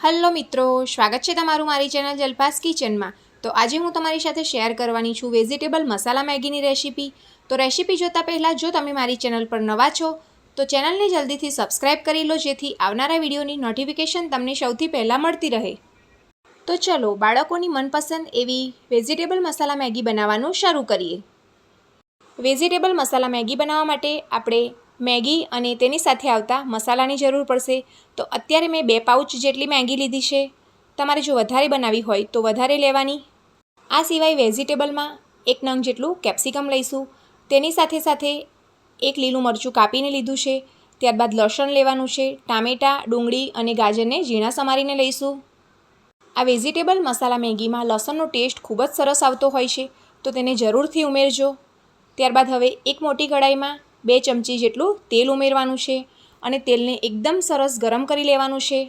Hello મિત્રો, સ્વાગત છે તમારું મારી ચેનલ જલપાસ કિચનમાં। તો આજે હું તમારી સાથે શેર કરવાની છું વેજીટેબલ મસાલા મેગીની રેસીપી। તો રેસીપી જોતા પહેલાં જો તમે મારી ચેનલ પર નવા છો તો ચેનલને જલ્દીથી સબસ્ક્રાઇબ કરી લો, જેથી આવનારા વિડીયોની નોટિફિકેશન તમને સૌથી પહેલાં મળતી રહે। તો ચલો બાળકોની મનપસંદ એવી વેજીટેબલ મસાલા મેગી બનાવવાનું શરૂ કરીએ। વેજીટેબલ મસાલા મેગી બનાવવા માટે આપણે મેગી અને તેની સાથે આવતા મસાલાની જરૂર પડશે। તો અત્યારે મેં 2 પાઉચ જેટલી મેગી લીધી છે। તમારે જો વધારે બનાવવી હોય તો વધારે લેવાની। આ સિવાય વેજીટેબલમાં 1 નંગ જેટલું કેપ્સિકમ લઈશું। તેની સાથે સાથે 1 લીલું મરચું કાપીને લીધું છે। ત્યારબાદ લસણ લેવાનું છે, ટામેટાં, ડુંગળી અને ગાજરને ઝીણા સમારીને લઈશું। આ વેજીટેબલ મસાલા મેગીમાં લસણનો ટેસ્ટ ખૂબ જ સરસ આવતો હોય છે, તો તેને જરૂરથી ઉમેરજો। ત્યારબાદ હવે એક મોટી કઢાઈમાં 2 ચમચી જેટલું તેલ ઉમેરવાનું છે અને તેલને એકદમ સરસ ગરમ કરી લેવાનું છે।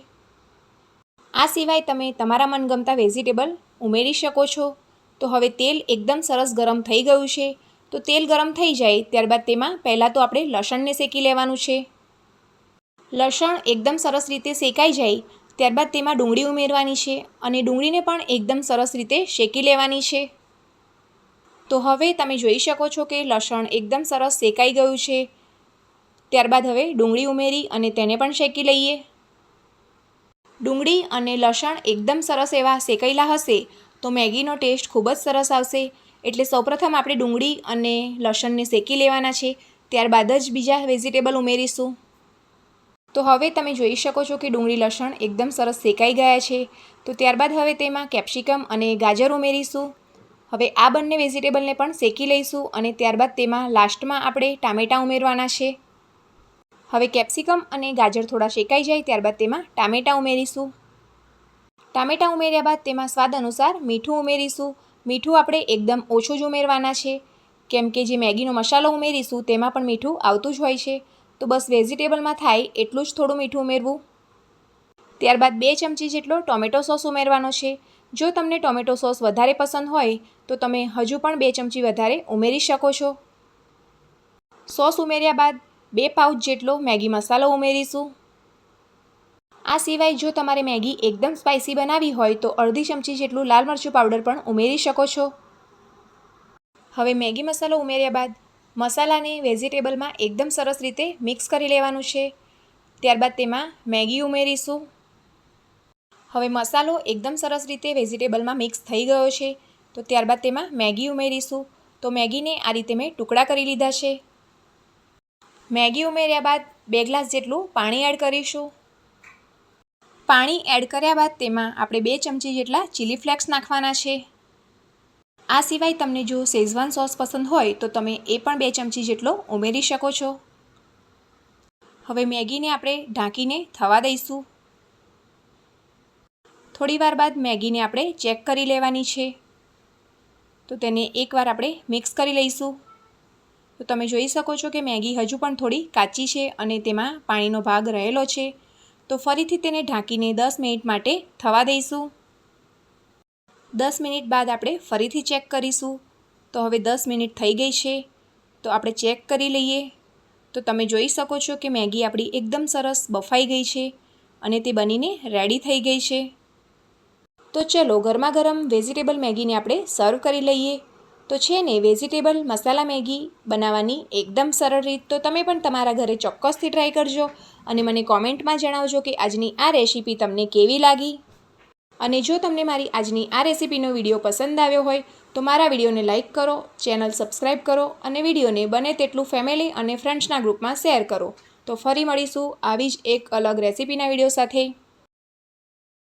આ સિવાય તમે તમારા મનગમતા વેજીટેબલ ઉમેરી શકો છો। તો હવે તેલ એકદમ સરસ ગરમ થઈ ગયું છે। તો તેલ ગરમ થઈ જાય ત્યારબાદ તેમાં પહેલાં તો આપણે લસણને શેકી લેવાનું છે। લસણ એકદમ સરસ રીતે શેકાઈ જાય ત્યારબાદ તેમાં ડુંગળી ઉમેરવાની છે અને ડુંગળીને પણ એકદમ સરસ રીતે શેકી લેવાની છે। તો હવે તમે જોઈ શકો છો કે લસણ એકદમ સરસ શેકાઈ ગયું છે। ત્યારબાદ હવે ડુંગળી ઉમેરી અને તેને પણ શેકી લઈએ। ડુંગળી અને લસણ એકદમ સરસ એવા શેકાયેલા હશે તો મેગીનો ટેસ્ટ ખૂબ જ સરસ આવશે। એટલે સૌપ્રથમ આપણે ડુંગળી અને લસણને શેકી લેવાના છે, ત્યારબાદ જ બીજા વેજીટેબલ ઉમેરીશું। તો હવે તમે જોઈ શકો છો કે ડુંગળી લસણ એકદમ સરસ શેકાઈ ગયા છે। તો ત્યારબાદ હવે તેમાં કેપ્સિકમ અને ગાજર ઉમેરીશું। હવે આ બંને વેજીટેબલને પણ શેકી લઈશું અને ત્યારબાદ તેમાં લાસ્ટમાં આપણે ટામેટાં ઉમેરવાના છે। હવે કેપ્સિકમ અને ગાજર થોડા શેકાઈ જાય ત્યારબાદ તેમાં ટામેટાં ઉમેરીશું। ટામેટાં ઉમેર્યા બાદ તેમાં સ્વાદ અનુસાર મીઠું ઉમેરીશું। મીઠું આપણે એકદમ ઓછું જ ઉમેરવાના છે, કેમ કે જે મેગીનો મસાલો ઉમેરીશું તેમાં પણ મીઠું આવતું જ હોય છે। તો બસ વેજીટેબલમાં થાય એટલું જ થોડું મીઠું ઉમેરવું। ત્યારબાદ 2 ચમચી જેટલો ટોમેટો સોસ ઉમેરવાનો છે। જો તમને ટોમેટો સોસ વધારે પસંદ હોય તો તમે હજુ પણ 2 ચમચી વધારે ઉમેરી શકો છો। સોસ ઉમેર્યા બાદ 2 પાઉચ જેટલો મેગી મસાલો ઉમેરીશું। આ સિવાય જો તમારે મેગી એકદમ સ્પાઇસી બનાવવી હોય તો અડધી ચમચી જેટલું લાલ મરચું પાવડર પણ ઉમેરી શકો છો। હવે મેગી મસાલો ઉમેર્યા બાદ મસાલાને વેજીટેબલમાં એકદમ સરસ રીતે મિક્સ કરી લેવાનું છે। ત્યારબાદ તેમાં મેગી ઉમેરીશું। હવે મસાલો એકદમ સરસ રીતે વેજીટેબલમાં મિક્સ થઈ ગયો છે। તો ત્યારબાદ તેમાં મેગી ઉમેરીશું। તો મેગીને આ રીતે મેં ટુકડા કરી લીધા છે। મેગી ઉમેર્યા બાદ 2 ગ્લાસ જેટલું પાણી એડ કરીશું। પાણી એડ કર્યા બાદ તેમાં આપણે 2 ચમચી જેટલા ચીલી ફ્લેક્સ નાખવાના છે। આ સિવાય તમને જો શેઝવાન સોસ પસંદ હોય તો તમે એ પણ 2 ચમચી જેટલો ઉમેરી શકો છો। હવે મેગીને આપણે ઢાંકીને થવા દઈશું। થોડીવાર બાદ મેગીને આપણે ચેક કરી લેવાની છે। તો તેને એકવાર આપણે મિક્સ કરી લઈશું। તો તમે જોઈ શકો છો કે મેગી હજુ પણ થોડી કાચી છે અને તેમાં પાણીનો ભાગ રહેલો છે। તો ફરીથી તેને ઢાંકીને 10 મિનિટ માટે થવા દઈશું। 10 મિનિટ બાદ આપણે ફરીથી ચેક કરીશું। તો હવે 10 મિનિટ થઈ ગઈ છે। તો આપણે ચેક કરી લઈએ। તો તમે જોઈ શકો છો કે મેગી આપણી એકદમ સરસ બફાઈ ગઈ છે અને તે બનીને રેડી થઈ ગઈ છે। તો ચલો ગરમા ગરમ વેજીટેબલ મેગીને આપણે સર્વ કરી લઈએ। તો છે ને વેજીટેબલ મસાલા મેગી બનાવવાની એકદમ સરળ રીત। તો તમે પણ તમારા ઘરે ચોક્કસથી ટ્રાય કરજો અને મને કોમેન્ટમાં જણાવજો કે આજની આ રેસીપી તમને કેવી લાગી। અને જો તમને મારી આજની આ રેસીપીનો વિડીયો પસંદ આવ્યો હોય તો મારા વિડીયોને લાઇક કરો, ચેનલ સબસ્ક્રાઈબ કરો અને વિડીયોને બને તેટલું ફેમિલી અને ફ્રેન્ડ્સના ગ્રુપમાં શેર કરો। તો ફરી મળીશું આવી જ એક અલગ રેસીપીના વિડીયો સાથે।